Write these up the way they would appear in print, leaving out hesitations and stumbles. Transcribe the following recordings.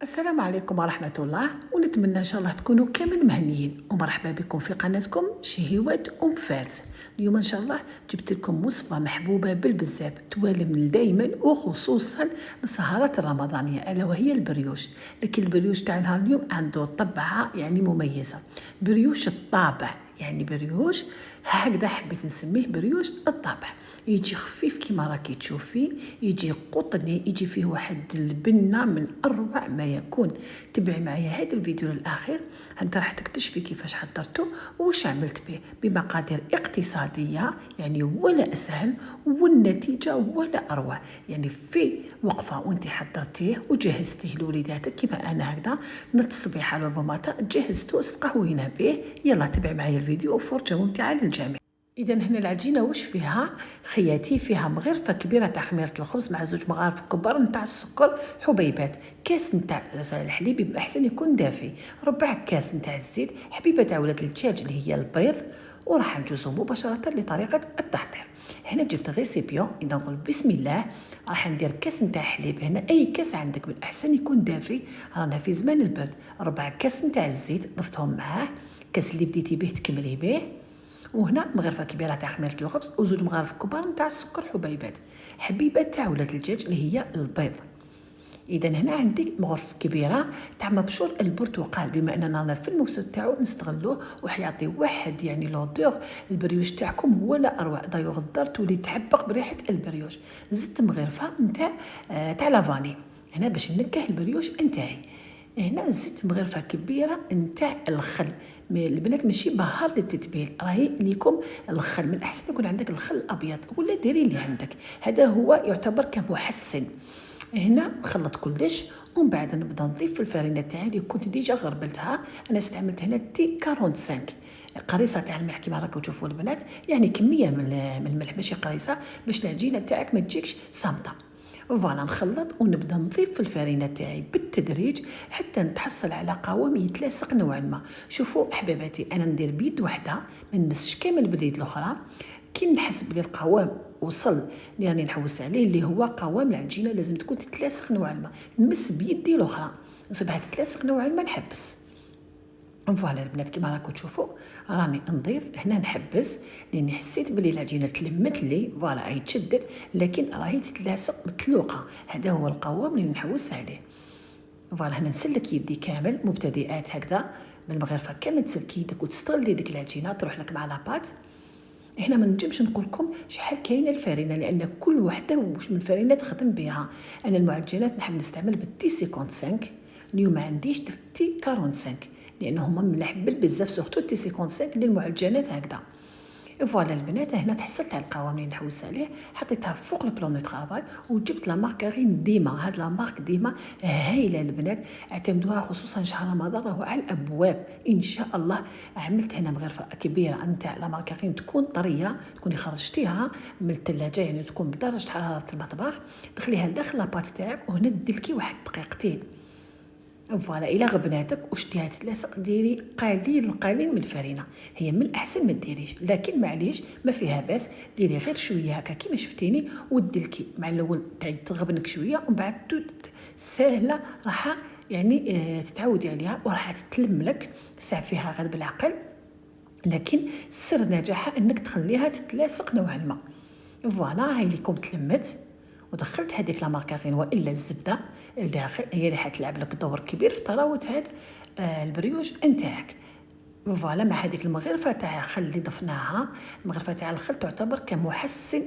السلام عليكم ورحمة الله، ونتمنى إن شاء الله تكونوا كامل مهنيين ومرحبا بكم في قناتكم شهيوات فارس. اليوم إن شاء الله جبت لكم وصفة محبوبة بالبزاف توالم دائما وخصوصا بالسهرات الرمضانية، ألا وهي البريوش. لكن البريوش تاع نهار اليوم عنده طبعة مميزة، بريوش الطابع، بريوش هكذا حبيت نسميه بريوش الطابع. يجي خفيف كيما راكي تشوفي، يجي قطني، يجي فيه واحد البنه من اروع ما يكون. تبعي معايا هذا الفيديو للاخير، انت راح تكتشفي كيفاش حضرته وش عملت به بمقادير اقتصاديه، ولا اسهل والنتيجه ولا اروع. في وقفه وانت حضرتيه وجهزتيه لوليداتك كيما انا هكذا نص صبيحه البوماطه جهزته استقهوينا به. يلا تبعي معايا الفيديو وفرجه ممتعه للجميع. اذا هنا العجينه واش فيها؟ خياتي فيها مغرفه كبيره تاع خميره الخبز مع 2 مغارف كبار نتاع السكر حبيبات، كاس نتاع الحليب بالاحسن يكون دافي، ربع كاس نتاع الزيت، حبيبه تاع ولاد الدجاج اللي هي البيض. وراح ندوزو مباشره لطريقه التحضير. هنا جبت غيسيبيون، اذا نقول بسم الله. راح ندير كاس نتاع حليب، هنا اي كاس عندك بالاحسن يكون دافي، رانا في زمان البرد. ربع كاس نتاع الزيت ضفتهم معاه، كاس اللي بديتي به تكملي به. وهنا مغرفه كبيره تاع خميره الخبز و2 مغارف كبار نتاع السكر حبيبات، حبيبه تاع ولاد الدجاج اللي هي البيض. اذا هنا عندك مغرفه كبيره تاع مبشور البرتقال، بما اننا رانا في الموسم تاعو نستغلوه وحيعطي واحد لودور البريوش تاعكم ولا اروع. دايوغ الدار تولي تحبق بريحه البريوش. زدت مغرفه نتاع لافاني هنا باش نكه البريوش نتاعي. هنا زدت مغرفه كبيره نتاع الخل. البنات ماشي بهار للتتبيل، راهي ليكم الخل، من الاحسن يكون عندك الخل الابيض ولا ديري اللي عندك، هذا هو يعتبر كمحسن. هنا نخلط كلش ومن بعد نبدا نضيف في الفرينه تاعي اللي كنت ديجا غربلتها. انا استعملت هنا تي 45 قريصه تاع الملح كيما راكم تشوفوا البنات، كميه من الملح ماشي قريصه باش العجينه تاعك ما تجيكش صامته. فوالا نخلط ونبدا نضيف في الفرينه تاعي بالتدريج حتى نتحصل على قوام يتلاصق نوعا ما. شوفوا احباباتي، انا ندير بيد وحده ما نمسش كامل باليد الاخرى. كي نحس بلي القوام وصل اللي راني نحوس عليه، اللي هو قوام العجينه لازم تكون تتلاصق نوعا ما، نمس بيدي الاخرى نصبها تتلاصق نوعا ما نحبس. فوالا البنات كيما راكم تشوفوا راني نضيف هنا نحبس، لاني حسيت بلي العجينه تلمت لي، فوالا هي تشدت لكن راهي تتلاصق متلوقه. هذا هو القوام اللي نحوس عليه. فوالا هنا نسلك يدي كامل، مبتدئات هكذا بالمغرفه كامل تسلكي يدك وتستغلي ديك العجينه تروح لك مع لاباط. هنا ما نجمش نقول لكم شحال كاينه الفرينه، لان كل وحده واش من فرينه تخدم بها. انا المعجنات نحب نستعمل بالتي 55، اليوم ما عنديش تي 45 لانه هما ملاح بزاف، سورتو تي 55 للمعجنات هكذا. فوالا البنات هنا تحصلت على القوام اللي نحوس عليه، حطيتها فوق البلون دو طرافاي وجبت لا ماركارين ديما. هاد لا مارك ديما هايله البنات، اعتمدوها خصوصا شهر رمضان راهو على الابواب ان شاء الله. عملت هنا مغرفه كبيره نتاع لا ماركارين تكون طريه، تكوني خرجتيها من الثلاجه تكون بدرجه حراره المطبخ، دخليها لداخل لاباط تاعك وهنا دلكي واحد دقيقتين. فوالا الى غبناتك وشتيها تتلاصق ديري قليل من الفرينه، هي من الاحسن ما ديريش لكن معليش ما فيها باس، ديري غير شويه هكا كيما شفتيني ودلكي مع الاول تغبنك شويه ومن بعد ساهله راح تتعودي عليها وراح تتلم لك ساع فيها غير بالعقل. لكن سر نجاحها انك تخليها تتلاصق نوعا ما. فوالا هاي ليكم تلمت ودخلت هذيك لا ماركارين والا الزبده الداخل، هي اللي حتلعب لك دور كبير في طراوه هذا البريوش نتاعك. فوالا مع هذيك المغرفه تاع الخل اللي ضفناها، المغرفه تاع الخل تعتبر كمحسن،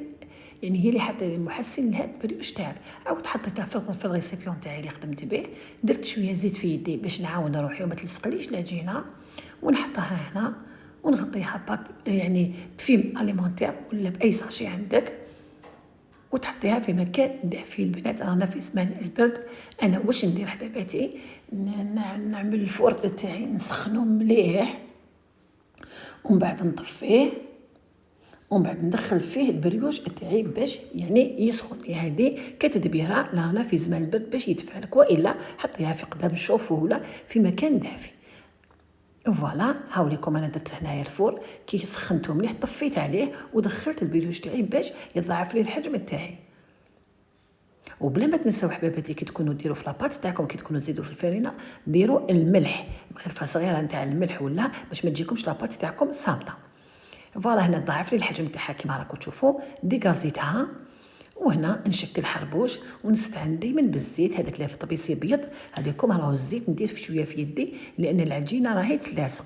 هي اللي حتى محسن لهذا البريوش تاعك. او حطيتها في الريسيبيون تاعي اللي خدمت به، درت شويه زيت في يدي باش نعاون روحي وما تلصقليش العجينه، ونحطها هنا ونغطيها بفيلم اليمونتير ولا باي ساشي عندك وتحطيها في مكان دافي. البنات رانا في زمان البرد، انا واش ندير حباباتي؟ نعمل الفور تاعي نسخنو مليح ومن بعد نطفيه ومن بعد ندخل فيه البريوش تاعي باش يسخن. هذه كتدبيره رانا في زمان البرد باش يتفالك، والا حطيها في قدام الشوف ولا في مكان دافي. فوالا هاوليكم انا درت هنايا الفور كي سخنته مليح، طفيت عليه ودخلت البريوش تاعي باش يضاعف لي الحجم تاعي. وبلا ما تنساو حباباتي كي تكونوا ديروا في لاباط تاعكم، كي تكونوا تزيدوا في الفرينه ديروا الملح، غرفه صغيره نتاع الملح ولا باش ما تجيكمش لاباط تاعكم صامته. فوالا هنا ضاعف لي الحجم تاعها كيما راكم تشوفوا، ديكازيتها. وهنا نشكل حربوش ونستعن دائما بالزيت هذاك اللي في طبيسي ابيض. هذيكم راهو الزيت ندير في شويه في يدي لان العجينه راهي تلاصق.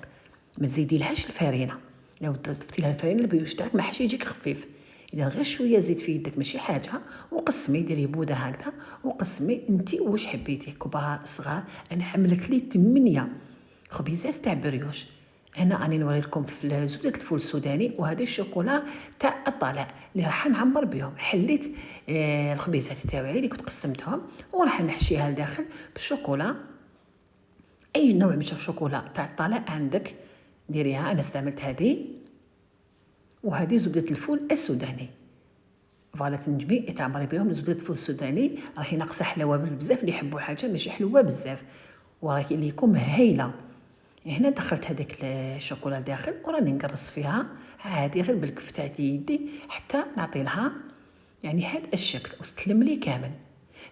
ما تزيدي لهاش الفرينه، لو ضفتي لها الفرينه البريوش تاعك ما حش يجيك خفيف. اذا غير شويه زيت في يدك ماشي حاجه، وقسمي ديري بوده هكذا وقسمي انت واش حبيتي، كبار صغار. انا عملت لي 8 خبيزات تاع بريوش. هنا راني نوريلكم في زبده الفول السوداني، وهذه الشوكولا تاع الطلاء اللي راح نعمر بهم. حليت الخبيزات تاعي اللي كنت قسمتهم وراح نحشيها لداخل بالشوكولا. اي نوع من الشوكولا تاع الطلاء عندك ديريها. انا استعملت هذه، وهذه زبده الفول السوداني. فوالا تنجمي تعمري بهم. زبده الفول السوداني راهي ناقصه حلاوه بزاف، اللي يحبوا حاجه ماشي حلوه بزاف وراهي ليكم هايله. هنا دخلت هذيك الشوكولا لداخل وراني نقرص فيها عادي غير بالكف تاع يدي حتى نعطي لها يعني هذا الشكل وتتلم لي كامل.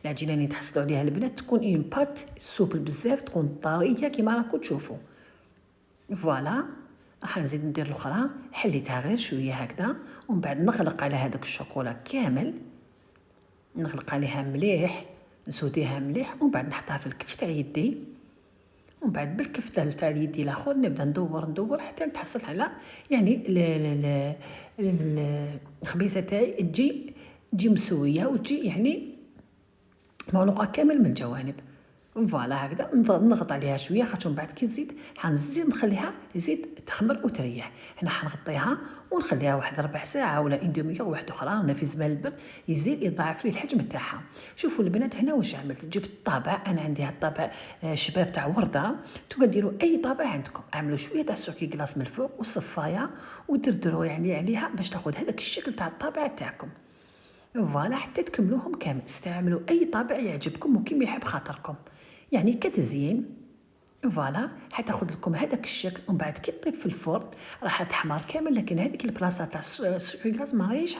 العجينه اللي تحصلوا عليها البنات تكون اون بات سوبل بزاف، تكون طريه كيما راكم تشوفوا. فوالا راح نزيد ندير الاخرى، حليتها غير شويه هكذا ومن بعد نغلق على هذاك الشوكولا كامل، نغلق عليها مليح، نسوديها مليح ومن بعد نحطها في الكف تاع يدي. ومن بعد بالكف تاع يدي الاخر نبدا ندور حتى نتحصل على يعني الخبيزه تاعي تجي مسويه وتجي يعني مغلوقه كامل من الجوانب. فوالا هكذا نضغط عليها شويه خاطر من بعد كي تزيد حنزيد نخليها يزيد تخمر وتريح. هنا حنغطيها ونخليها واحد ربع ساعه ولا اندوميه واحده اخرى. انا في زمان البرد يزيد يضاعف لي الحجم تاعها. شوفوا البنات هنا واش عملت، جبت طابع. انا عندي هاد الطابع شباب تاع ورده. نتوما ديروا اي طابع عندكم، اعملوا شويه تاع السكر كلاص من الفوق والصفايه ودردروا يعني عليها باش تاخذ هذاك الشكل تاع الطابع تاعكم. فوالا حتى تكملوهم كامل. استعملوا اي طابع يعجبكم وكيما يحب خاطركم يعني كتزيين. فوالا حتاخذ لكم هذاك الشكل ومن بعد كي تطيب في الفرن راح تحمر كامل، لكن هذيك البلاصه تاع السكريغاز ما راهيش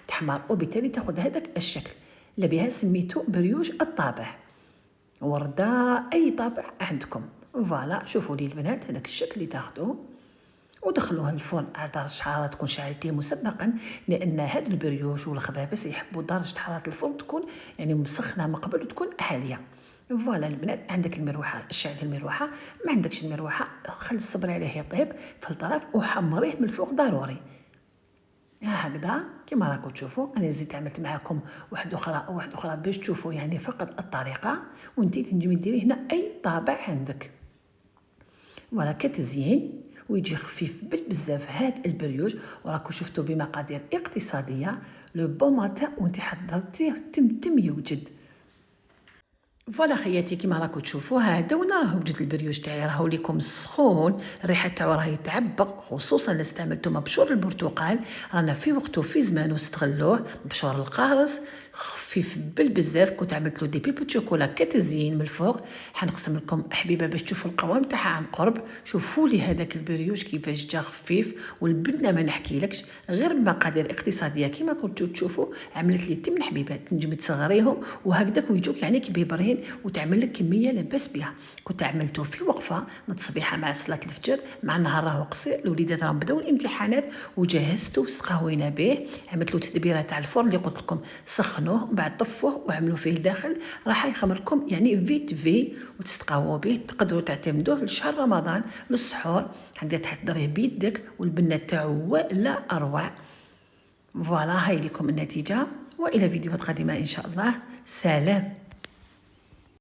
تحمر وبالتالي تاخذ هذاك الشكل اللي بها سميتو بريوش الطابع. ورده اي طابع عندكم. فوالا شوفوا لي البنات هذاك الشكل اللي تاخذوه ودخلوها الفرن على درجه حراره تكون شعلتيه مسبقا، لان هاد البريوش والخبابس يحبوا درجه حراره الفرن تكون يعني مسخنه من قبل وتكون عاليه. فوالا البنات عندك المروحه شعل المروحه، ما عندكش المروحه خلي الصبر عليه يطيب في الطرف وحمريه من الفوق ضروري. هكذا كما راكم تشوفوا. انا زيد عملت معكم واحده اخرى باش تشوفوا يعني فقط الطريقه، وانتي تنجمي ديري هنا اي طابع عندك. ولا كتزيين ويجي خفيف بزاف هاد البريوش. وراكم شفتوا بمقادير اقتصاديه لو بون ماتان وانت حضرتيه تم يوجد. فوالا خياتي كيما راكم تشوفوا هذا وانا راه وجد البريوش تاعي راهو ليكم سخون، الريحه تاعو راهي تعبق، خصوصا الا استعملتو مبشور البرتقال رانا في وقته في زمانو استغلوه. مبشور القارص خفيف بزاف. كنت عملت له دي بيبو شوكولا كتزيين من الفوق. حنقسم لكم حبيبه باش تشوفوا القوام تاعها عن قرب. شوفوا لي هذاك البريوش كيفاش جا خفيف، والبنه ما نحكيلكش غير بمقادير اقتصاديه كيما كنتو تشوفوا. عملت لي 8 حبيبات تنجمي تصغريهم وهكذاك ويجوك يعني كبيبرين وتعمل لك كميه لاباس بها. كنت عملته في وقفه الصبيحه مع صلاه الفجر، مع النهار راهو قصير الوليدات راهم بداو الامتحانات وجهزته واستقهوينا به. عملت له تدبيره تاع الفرن اللي قلت لكم سخنوه ومن بعد طفوه وعملوا فيه الداخل راح يخمر لكم يعني فيت في وتستقهوا به. تقدروا تعتمدوه لشهر رمضان للسحور هكذا تحضريه بيدك والبنه تاعو لا اروع. فوالا هاي لكم النتيجه، والى فيديوهات قادمه ان شاء الله. سلام.